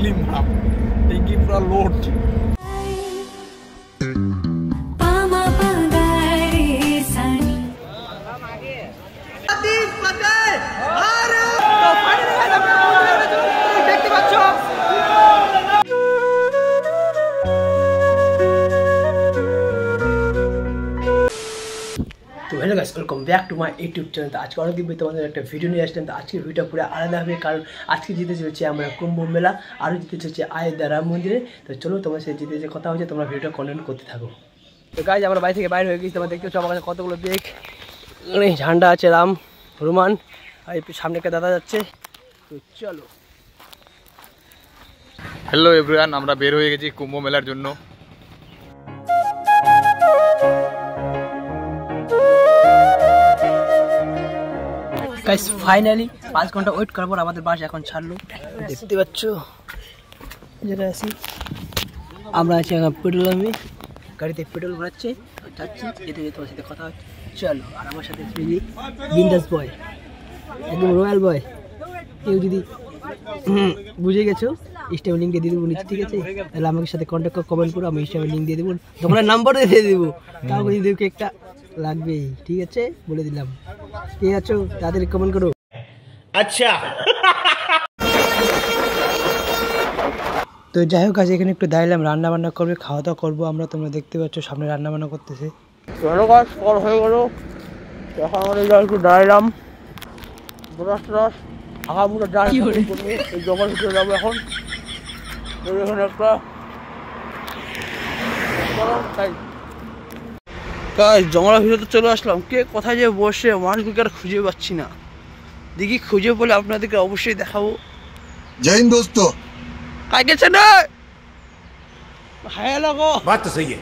মিলিম ভাব ট্যাঙ্কি পুরো লোড। দেখতে পাচ্ছ তো hello guys, welcome back to my YouTube channel. তো আজকে অনেকদিন তোমাদের একটা ভিডিও নিয়ে আসলাম। তো আজকের ভিডিওটা পুরো আলাদা হবে, কারণ আজকে যেতে চলেছে আমরা কুম্ভ মেলা, আরও যেতে চলেছে আয়োধ্যা রাম মন্দিরে। তো চলো তোমার সাথে যেতে যে কথা হচ্ছে, তোমরা ভিডিওটা কন্টিনিউ করতে থাকো। তো গাইস আমরা বাড়ি থেকে বাইরে হয়ে গেছি, তোমরা দেখতে পাচ্ছ আমার কাছে কতগুলো বেগ, ঝান্ডা আছে, রাম হনুমান, আর সামনে একটা দাদা যাচ্ছে। তো চলো। হ্যালো এভরিওয়ান, আমরা বের হয়ে গেছি কুম্ভ মেলার জন্য। গাইস ফাইনালি 5 ঘন্টা ওয়েট করার পর আমাদের বাস এখন ছাড়লো। দেখতে পাচ্ছ যেটা আছি আমরা আছি এখন পেট্রোল পাম্পে, গাড়িতে পেট্রোল ভরাচ্ছে, যাচ্ছি যেতে যেতে তোমার সাথে কথা হচ্ছে। চলো। আর আমার সাথে বিন্দাস বয়, একদম রয়্যাল বয়। কেউ যদি বুঝে গেছো ইনস্টাগ্রাম লিঙ্ক দিয়ে দেবো নিচে, ঠিক আছে? তাহলে আমাকে সাথে কন্ট্যাক্ট করে কমেন্ট করো, আমি ইনস্টাগ্রাম লিঙ্ক দিয়ে দেবো, তোমার নাম্বার দিয়ে দেবো। কাউকে যদি একটা লাগবেই, ঠিক আছে? বলে দিলাম। ঠিক আছে, তাড়াতাড়ি কমেন্ট করো। আচ্ছা। তো যাই হোক, আজ এখানে একটু দাঁড়ালাম, রান্না বান্না করবে, খাওয়া দাওয়া করবো আমরা। তোমরা দেখতে পাচ্ছ সামনে রান্না বান্না করতেছে। চলো গাছ কল হয়ে গেল, এখন আমাদের একটু দাঁড়ালাম, ব্রাশ ট্রাশ আগামুটা যাই এই জঙ্গল ভিতরে যাবো এখন। এখানে একটা জঙ্গলের ভিতরে চলে আসলাম। কে কোথায় যে বসে মানুষগুলোকে আর খুঁজে পাচ্ছি না। দেখি খুঁজে বলে আপনাদেরকে অবশ্যই দেখাবো। জয় হিন্দ দোস্ত। কাই গেছে না হায়া লাগো বাত তো সহি।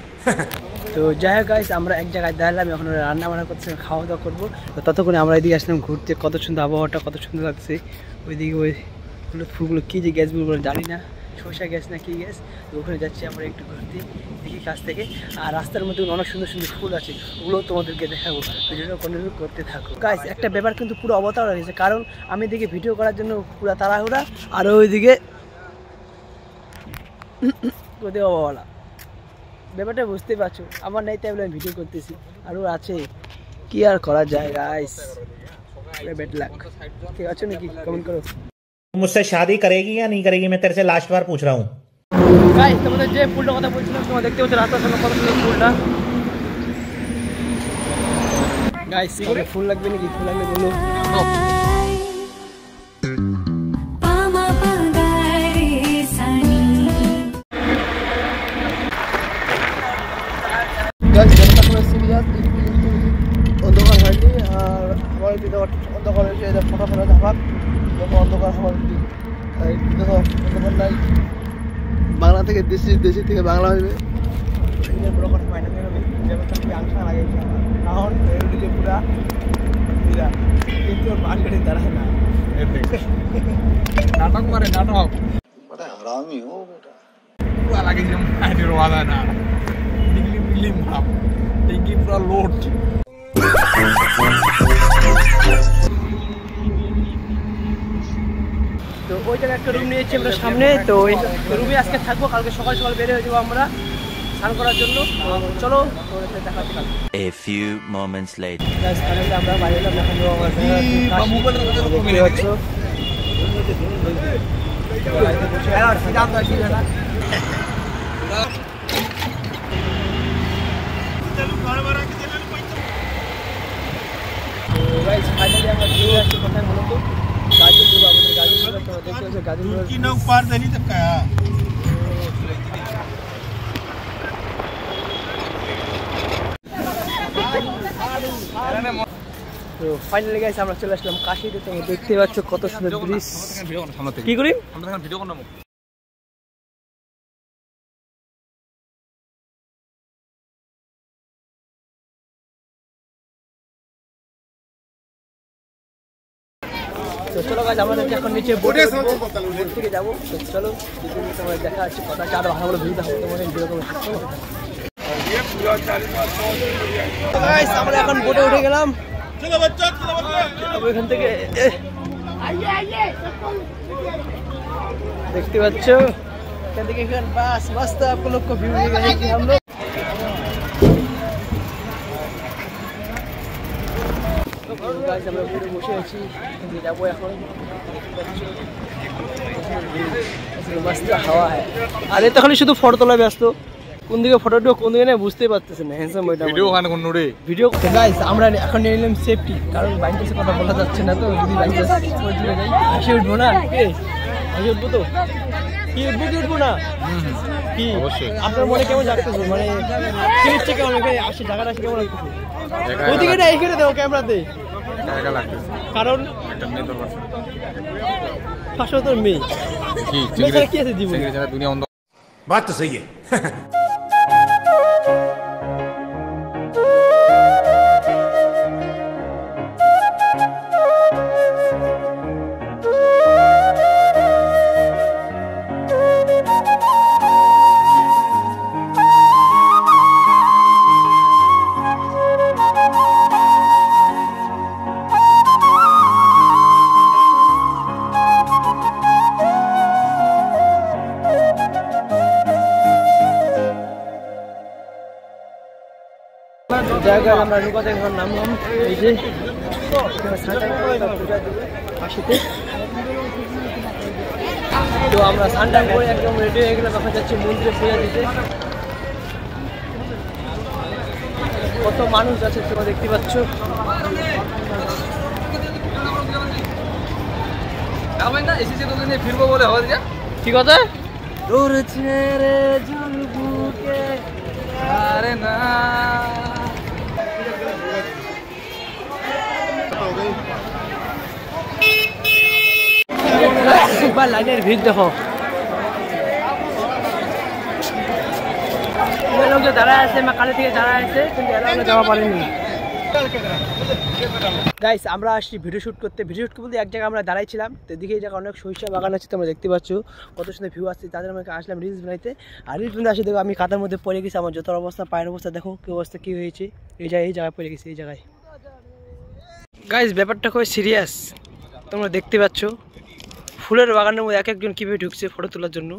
তো যাই হোক গাইস, আমরা এক জায়গায় দাঁড়ালাম, এখন রান্না বান্না করতে খাওয়া দাওয়া করবো। তো ততক্ষণে আমরা এদিকে আসলাম ঘুরতে। কত সুন্দর আবহাওয়াটা, কত সুন্দর লাগছে। ওইদিকে ওই ফুলগুলো কী যে গ্যাসগুলো জানি না, সরষা গ্যাস না কি গ্যাস। তো ওখানে যাচ্ছি আমরা একটু ঘুরতে, দেখি কাছ থেকে। আর রাস্তার মধ্যে অনেক সুন্দর সুন্দর ফুল আছে, ওগুলোও তোমাদেরকে দেখাবো। ভিডিওটা কন্টিনিউ করতে থাকো গাইস। একটা ব্যাপার কিন্তু পুরো অবতার হয়ে গেছে, কারণ আমি এদিকে ভিডিও করার জন্য পুরো তাড়াহুড়া, আর ওইদিকে কোথাও বাবাওয়ালা। ব্যাপারটা বুঝতে পারছো, আমার নেই তাই বলে আমি ভিডিও করতেছি, আর ও আছে, কি আর করা যায় গাইস। বেড লাক। ঠিক আছে নাকি? কমেন্ট করো। मुझसे शादी करेगी या नहीं करेगी, मैं तेरे से लास्ट बार पूछ रहा हूँ। गाइस তোমাদের যে ফুলটা কথা বলছিলাম, তোমরা দেখতে পাচ্ছ রাস্তার সামনে কত সুন্দর ফুলটা। গাইস ফুল লাগবে নাকি? ফুল লাগলে বলো। অন্ধকার হয়নি, আর আমার দিকে অন্ধকার হয়েছে, ফোটা ফোটা ধাপাক, অন্ধকার হওয়ার দেখো অন্ধকার নাই। বাংলা থেকে দেশি, দেশি থেকে বাংলা হইবে, বড় কথা ফাইনাল হবে। ব্যাপারটা খুবই আংশা লাগে, কারণ পুরা কিন্তু বাঙালি দাঁড়ায় না, নাটক মারে নাটক। হারামি হো বেটা, পুরা লাগে যে মাইনের ওয়াদা না, মিলিম মিলিম ভাব ট্যাঙ্কি পুরো লোড। তো ওই জায়গায় একটা রুম নিয়েছি আমরা সামনে। তো ওই রুমে আজকে থাকবো, কালকে সকাল সকাল বের হয়ে যাবো আমরা স্নান করার জন্য। চলো দেখাচ্ছি কালকে। A few moments later আমরা বাইরে এলাম, এখন ফাইনালি আমরা চলে আসছি কোথায় মূলত গাজীপুর। আমাদের গাজীপুর তোমরা দেখতে পাচ্ছ, গাজীপুর তো ফাইনালি গাইস আমরা চলে আসলাম কাশিতে। তোমরা দেখতে পাচ্ছ কত সুন্দর দৃশ্য। কি করি ভিডিও করলাম। তো চলো গাইস, আমাদের এখন নিচে বোটে থেকে যাবো। তো চলো তোমার দেখা যাচ্ছে, কথা চার ভালো ভালো ভিডিও দেখাবো তোমাদের। আমরা এখন বোটে উঠে গেলাম, এখান থেকে देखते बच्चों बस मस्त आप लोग को व्यू मिल रहा है कि हम लोग गाइस আমরা পুরো বসে আছি যাবো এখন मस्त হাওয়া है আরে তখন শুধু ফটো তোলা ব্যস্ত কোন দিকে ফটোটা কোন দিকে না বুঝতেই পারতেছেন না হ্যান্ডসাম বয়টা ভিডিও খান কোন রে ভিডিও গাইস আমরা এখন নিয়ে নিলাম সেফটি কারণ বাইকের সাথে কথা বলা যাচ্ছে না তো যদি বাইকের সাথে চলে যাই আসে উঠবো না আসে উঠবো তো কি উঠবো না কি অবশ্যই আপনার মনে কেমন লাগতেছে মানে কি হচ্ছে কেমন লাগে আসে জায়গাটা কেমন লাগতেছে ওইদিকে না এখানে দাও ক্যামেরাতে জায়গা লাগতেছে কারণ একটা মেয়ে দরকার পাশে তোর মেয়ে কি মেয়ে কি আছে জীবন চিংড়ি ছাড়া দুনিয়া অন্ধ बात तो सही है জায়গা আমরা নৌকা থেকে নামলাম এই যে পাশেতে তো আমরা স্নান করে একদম রেডি হয়ে গেলাম এখন যাচ্ছি মন্দিরে পূজা দিতে কত মানুষ আছে তোমরা দেখতে পাচ্ছ ফিরবো বলে হবে ঠিক আছে দূর ছেড়ে জুলবুকে আরে না একবার লাইনের ভিড় দেখো লোক যে দাঁড়ায় আছে কালে থেকে দাঁড়ায় আছে কিন্তু এরা যাওয়া পারেনি গাইস আমরা আসছি ভিডিও শ্যুট করতে বলতে এক জায়গায় আমরা দাঁড়াইছিলাম তো এদিকে এই জায়গায় অনেক সরিষা বাগান আছে তোমরা দেখতে পাচ্ছ কত সুন্দর ভিউ আসছে তাদের আমাকে আসলাম রিলস বানাইতে আর রিলস বানাতে আসি দেখো আমি কাদার মধ্যে পড়ে গেছি আমার জুতোর অবস্থা পায়ের অবস্থা দেখো কি অবস্থা কি হয়েছে এই জায়গায় পড়ে গেছি এই জায়গায় গাইস ব্যাপারটা খুবই সিরিয়াস তোমরা দেখতে পাচ্ছ ফুলের বাগানের মধ্যে এক একজন কীভাবে ঢুকছে ফটো তোলার জন্য